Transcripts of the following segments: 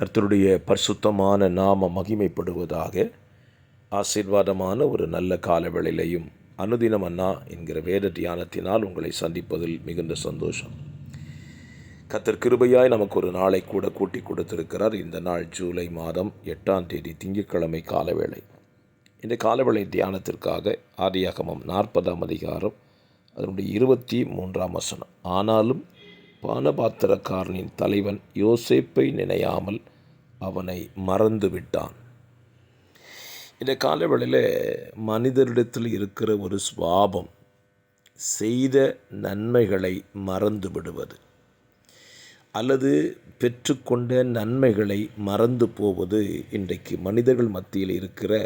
கர்த்தருடைய பரிசுத்தமான நாம மகிமைப்படுவதாக. ஆசீர்வாதமான ஒரு நல்ல காலவேளையிலையும் அனுதினம் அண்ணா என்கிற வேத தியானத்தினால் உங்களை சந்திப்பதில் மிகுந்த சந்தோஷம். கர்த்தர் கிருபையாய் நமக்கு ஒரு நாளை கூட கூட்டி கொடுத்திருக்கிறார். இந்த நாள் ஜூலை மாதம் 8ஆம் தேதி திங்கட்கிழமை காலவேளை. இந்த காலவேளை தியானத்திற்காக ஆதியாகமம் 40ஆம் அதிகாரம் அதனுடைய 23ஆம் வசனம். ஆனாலும் பானபாத்திரக்காரனின் தலைவன் யோசேப்பை நினையாமல் அவனை மறந்து விட்டான். இந்த காலவேளையில் மனிதரிடத்தில் இருக்கிற ஒரு சுபாவம் செய்த நன்மைகளை மறந்து விடுவது அல்லது பெற்றுக்கொண்ட நன்மைகளை மறந்து போவது இன்றைக்கு மனிதர்கள் மத்தியில் இருக்கிற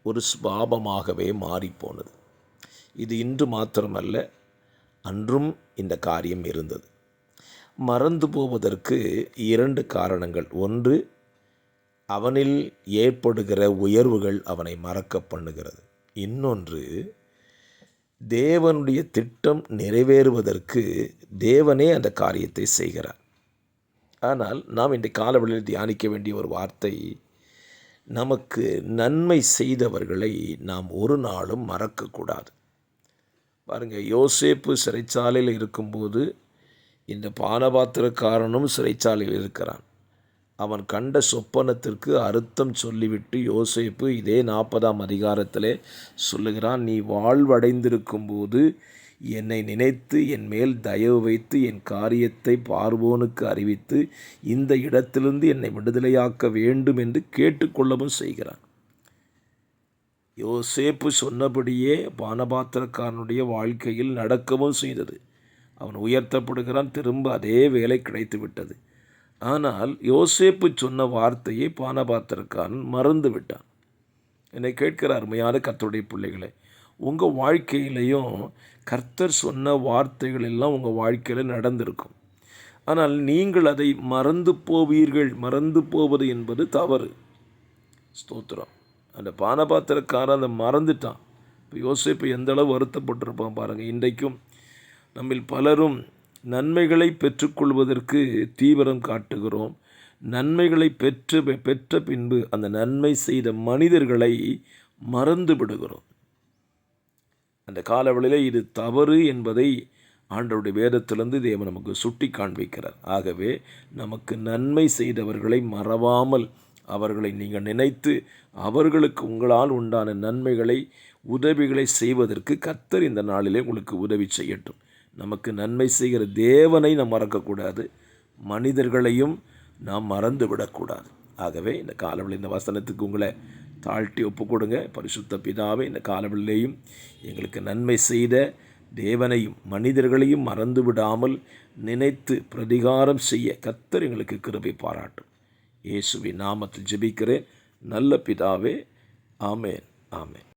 ஒரு சுபாவமாகவே மாறிப்போனது. இது இன்று மாத்திரமல்ல, அன்றும் இந்த காரியம் இருந்தது. மறந்து போவதற்கு 2 காரணங்கள். ஒன்று, அவனில் ஏற்படுகிற உயர்வுகள் அவனை மறக்க பண்ணுகிறது. இன்னொன்று, தேவனுடைய திட்டம் நிறைவேறுவதற்கு தேவனே அந்த காரியத்தை செய்கிறார். ஆனால் நாம் இந்த காலவெளியில் தியானிக்க வேண்டிய ஒரு வார்த்தை, நமக்கு நன்மை செய்தவர்களை நாம் ஒரு நாளும் மறக்கக்கூடாது. பாருங்கள், யோசேப்பு சிறைச்சாலையில் இருக்கும்போது இந்த பானபாத்திரக்காரனும் சிறைச்சாலையில் இருக்கிறான். அவன் கண்ட சொப்பனத்திற்கு அர்த்தம் சொல்லிவிட்டு யோசேப்பு இதே 40ஆம் அதிகாரத்திலே சொல்லுகிறான், நீ வாழ்வடைந்திருக்கும்போது என்னை நினைத்து என் மேல் தயவு வைத்து என் காரியத்தை பார்வோனுக்கு அறிவித்து இந்த இடத்திலிருந்து என்னை விடுதலையாக்க வேண்டும் என்று கேட்டுக்கொள்ளவும் செய்கிறான். யோசேப்பு சொன்னபடியே பானபாத்திரக்காரனுடைய வாழ்க்கையில் நடக்கவும் செய்தது. அவன் உயர்த்தப்படுகிறான், திரும்ப அதே வேலை கிடைத்து விட்டது. ஆனால் யோசேப்பு சொன்ன வார்த்தையை பானபாத்திரக்காரன் மறந்து விட்டான். என்னை கேட்கிற அருமையான கர்த்தருடைய பிள்ளைகளை, உங்கள் வாழ்க்கையிலையும் கர்த்தர் சொன்ன வார்த்தைகள் எல்லாம் உங்கள் வாழ்க்கையில் நடந்திருக்கும். ஆனால் நீங்கள் அதை மறந்து போவீர்கள். மறந்து போவது என்பது தவறு. ஸ்தோத்திரம். அந்த பானபாத்திரக்காரன் அதை மறந்துட்டான். இப்போ யோசேப்பு எந்த அளவு வருத்தப்பட்டிருப்பான் பாருங்கள். இன்றைக்கும் நம்மில் பலரும் நன்மைகளை பெற்றுக்கொள்வதற்கு தீவிரம் காட்டுகிறோம். நன்மைகளை பெற்ற பின்பு அந்த நன்மை செய்த மனிதர்களை மறந்து விடுகிறோம். அந்த காலவெளியில் இது தவறு என்பதை ஆண்டவருடைய வேதத்திலிருந்து தேவன் நமக்கு சுட்டி காண்பிக்கிறார். ஆகவே நமக்கு நன்மை செய்தவர்களை மறவாமல் அவர்களை நீங்கள் நினைத்து அவர்களுக்கு உங்களால் உண்டான நன்மைகளை உதவிகளை செய்வதற்கு கர்த்தர் இந்த நாளிலே உங்களுக்கு உதவி செய்யட்டும். நமக்கு நன்மை செய்கிற தேவனை நாம் மறக்கக்கூடாது, மனிதர்களையும் நாம் மறந்து விடக்கூடாது. ஆகவே இந்த காலவெளி இந்த வசனத்துக்கு உங்களை தாழ்த்தி ஒப்பு கொடுங்க. பரிசுத்த பிதாவே, இந்த காலவெளியிலேயும் எங்களுக்கு நன்மை செய்த தேவனையும் மனிதர்களையும் மறந்து விடாமல் நினைத்து பிரதிகாரம் செய்ய கர்த்தர் எங்களுக்கு கிருபை பாராட்டும். இயேசுவின் நாமத்தில் ஜெபிக்கிறேன் நல்ல பிதாவே. ஆமேன், ஆமேன்.